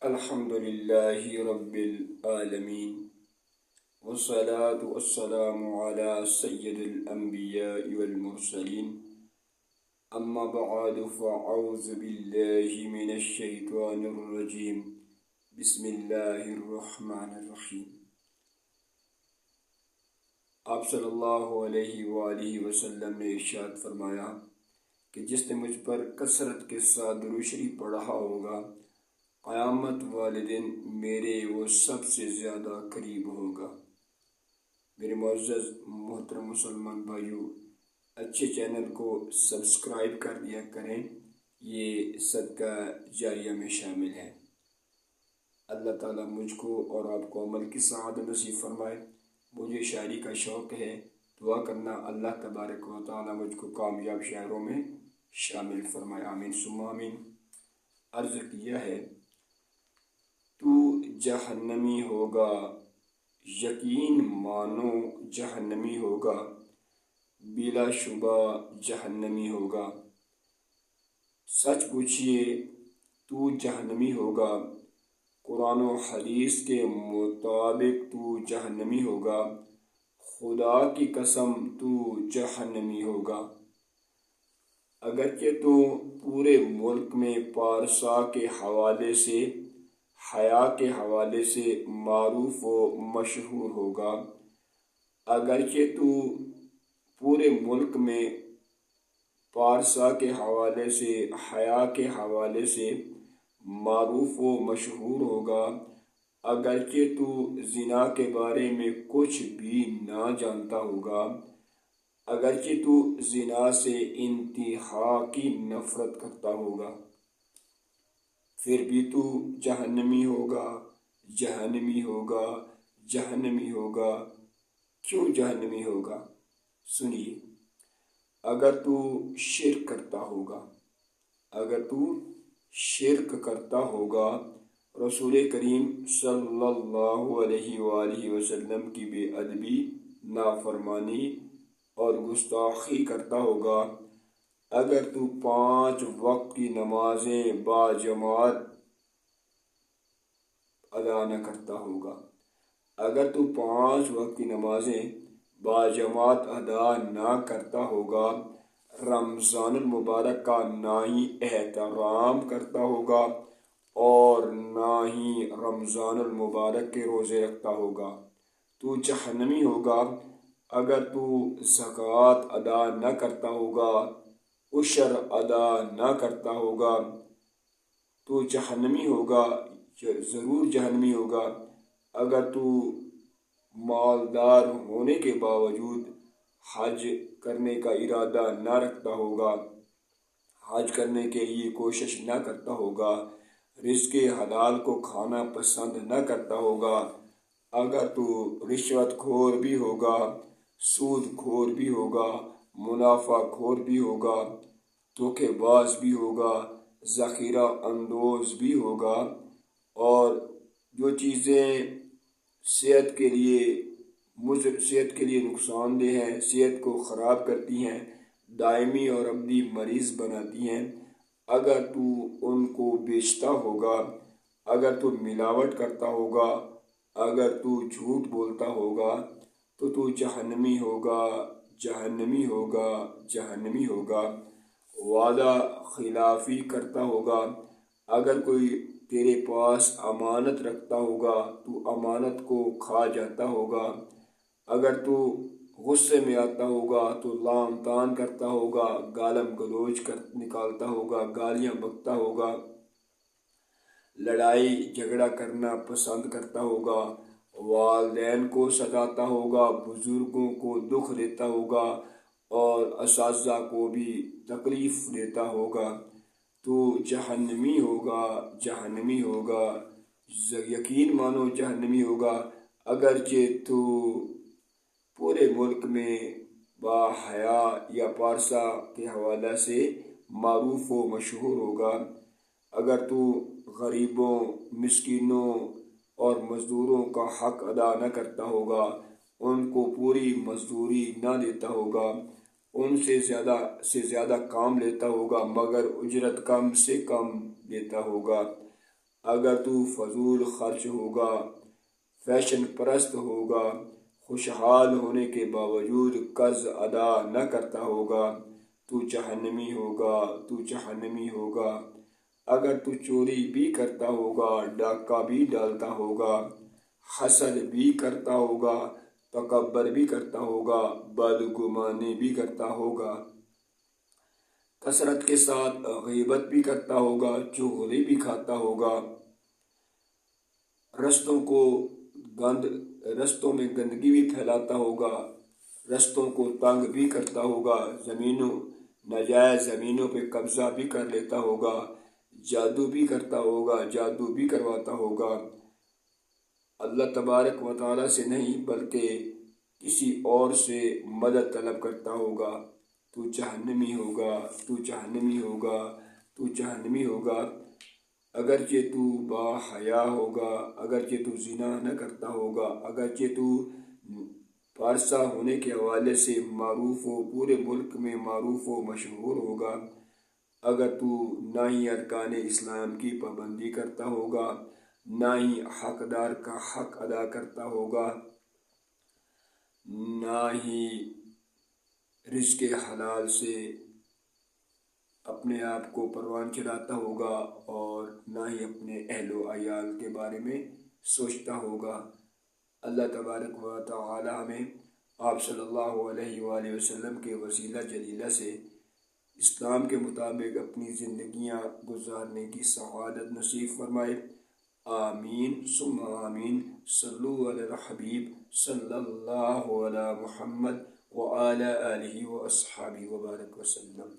الحمد لله رب العالمين، والصلاة والسلام على سيد الأنبياء والمرسلين. أما بعد فأعوذ بالله من الشيطان الرجيم. بسم الله الرحمن الرحیم۔ آپ صلی اللہ علیہ وآلہ وسلم نے ارشاد فرمایا کہ جس نے مجھ پر کثرت کے ساتھ درود شریف پڑھا ہوگا، قیامت والے دن میرے وہ سب سے زیادہ قریب ہوگا۔ میرے معزز محترم مسلمان بھائیو، اچھے چینل کو سبسکرائب کر دیا کریں، یہ صدقہ جاریہ میں شامل ہے۔ اللہ تعالیٰ مجھ کو اور آپ کو عمل کی سعادت نصیب فرمائے۔ مجھے شاعری کا شوق ہے، دعا کرنا اللہ تبارک و تعالیٰ مجھ کو کامیاب شاعروں میں شامل فرمائے، آمین ثم آمین۔ عرض کیا ہے، تو جہنمی ہوگا، یقین مانو جہنمی ہوگا، بلا شبہ جہنمی ہوگا۔ سچ پوچھئے تو جہنمی ہوگا، قرآن و حدیث کے مطابق تو جہنمی ہوگا، خدا کی قسم تو جہنمی ہوگا۔ اگرچہ تو پورے ملک میں پارسا کے حوالے سے، حیا کے حوالے سے معروف و مشہور ہوگا، اگرچہ تو پورے ملک میں پارسا کے حوالے سے، حیا کے حوالے سے معروف و مشہور ہوگا، اگرچہ تو زنا کے بارے میں کچھ بھی نہ جانتا ہوگا، اگرچہ تو زنا سے انتہا کی نفرت کرتا ہوگا، پھر بھی تو جہنمی ہوگا، جہنمی ہوگا، جہنمی ہوگا۔ کیوں جہنمی ہوگا؟ سنیے، اگر تو شرک کرتا ہوگا، اگر تو شرک کرتا ہوگا، رسول کریم صلی اللہ علیہ وآلہ وسلم کی بے ادبی، نافرمانی اور گستاخی کرتا ہوگا، اگر تو 5 وقت کی نمازیں باجماعت ادا نہ کرتا ہوگا، اگر تو 5 وقت کی نمازیں باجماعت ادا نہ کرتا ہوگا، رمضان المبارک کا نہ ہی احترام کرتا ہوگا اور نہ ہی رمضان المبارک کے روزے رکھتا ہوگا، تو جہنمی ہوگا۔ اگر تو زکوٰۃ ادا نہ کرتا ہوگا، عشر ادا نہ کرتا ہوگا، تو جہنمی ہوگا، ضرور جہنمی ہوگا۔ اگر تو مالدار ہونے کے باوجود حج کرنے کا ارادہ نہ رکھتا ہوگا، حج کرنے کے لیے کوشش نہ کرتا ہوگا، رزق حلال کو کھانا پسند نہ کرتا ہوگا، اگر تو رشوت خور بھی ہوگا، سود خور بھی ہوگا، منافع خور بھی ہوگا، دھوکے باز بھی ہوگا، ذخیرہ اندوز بھی ہوگا، اور جو چیزیں صحت کے لیے نقصان دہ ہیں، صحت کو خراب کرتی ہیں، دائمی اور ابدی مریض بناتی ہیں، اگر تو ان کو بیچتا ہوگا، اگر تو ملاوٹ کرتا ہوگا، اگر تو جھوٹ بولتا ہوگا، تو جہنمی ہوگا، جہنمی ہوگا، جہنمی ہوگا۔ وعدہ خلافی کرتا ہوگا، اگر کوئی تیرے پاس امانت رکھتا ہوگا تو امانت کو کھا جاتا ہوگا، اگر تو غصے میں آتا ہوگا تو لعن طعن کرتا ہوگا، گالم گلوچ نکالتا ہوگا، گالیاں بکتا ہوگا، لڑائی جھگڑا کرنا پسند کرتا ہوگا، والدین کو ستاتا ہوگا، بزرگوں کو دکھ دیتا ہوگا اور اساتذہ کو بھی تکلیف دیتا ہوگا، تو جہنمی ہوگا، جہنمی ہوگا، یقین مانو جہنمی ہوگا۔ اگرچہ تو پورے ملک میں با حیا یا پارسا کے حوالے سے معروف و مشہور ہوگا، اگر تو غریبوں، مسکینوں اور مزدوروں کا حق ادا نہ کرتا ہوگا، ان کو پوری مزدوری نہ دیتا ہوگا، ان سے زیادہ کام لیتا ہوگا مگر اجرت کم سے کم دیتا ہوگا، اگر تو فضول خرچ ہوگا، فیشن پرست ہوگا، خوشحال ہونے کے باوجود قرض ادا نہ کرتا ہوگا، تو جہنمی ہوگا، تو جہنمی ہوگا۔ اگر تو چوری بھی کرتا ہوگا، ڈاکہ بھی ڈالتا ہوگا، حسد بھی کرتا ہوگا، تکبر بھی کرتا ہوگا، بدگمانی بھی کرتا ہوگا، کثرت کے ساتھ غیبت بھی کرتا ہوگا، چغلی بھی کھاتا ہوگا، رستوں میں گندگی بھی پھیلاتا ہوگا، رستوں کو تنگ بھی کرتا ہوگا، ناجائز زمینوں پہ قبضہ بھی کر لیتا ہوگا، جادو بھی کرتا ہوگا، جادو بھی کرواتا ہوگا، اللہ تبارک و تعالیٰ سے نہیں بلکہ کسی اور سے مدد طلب کرتا ہوگا، تو جہنمی ہوگا، تو جہنمی ہوگا، تو جہنمی ہوگا۔ اگرچہ تو با حیا ہوگا، اگرچہ تو زنا نہ کرتا ہوگا، اگرچہ تو پارسا ہونے کے حوالے سے معروف و پورے ملک میں معروف و مشہور ہوگا، اگر تو نہ ہی ارکان اسلام کی پابندی کرتا ہوگا، نہ ہی حقدار کا حق ادا کرتا ہوگا، نہ ہی رزق حلال سے اپنے آپ کو پروان چڑھاتا ہوگا، اور نہ ہی اپنے اہل و عیال کے بارے میں سوچتا ہوگا۔ اللہ تبارک و تعالی ہمیں آپ صلی اللہ علیہ وآلہ وسلم کے وسیلہ جلیلہ سے اسلام کے مطابق اپنی زندگیاں گزارنے کی سعادت نصیب فرمائے۔ آمین ثم آمین۔ صلو علی الحبیب صلی اللہ علی محمد وعلی آلہ واصحابہ وبارک وسلم۔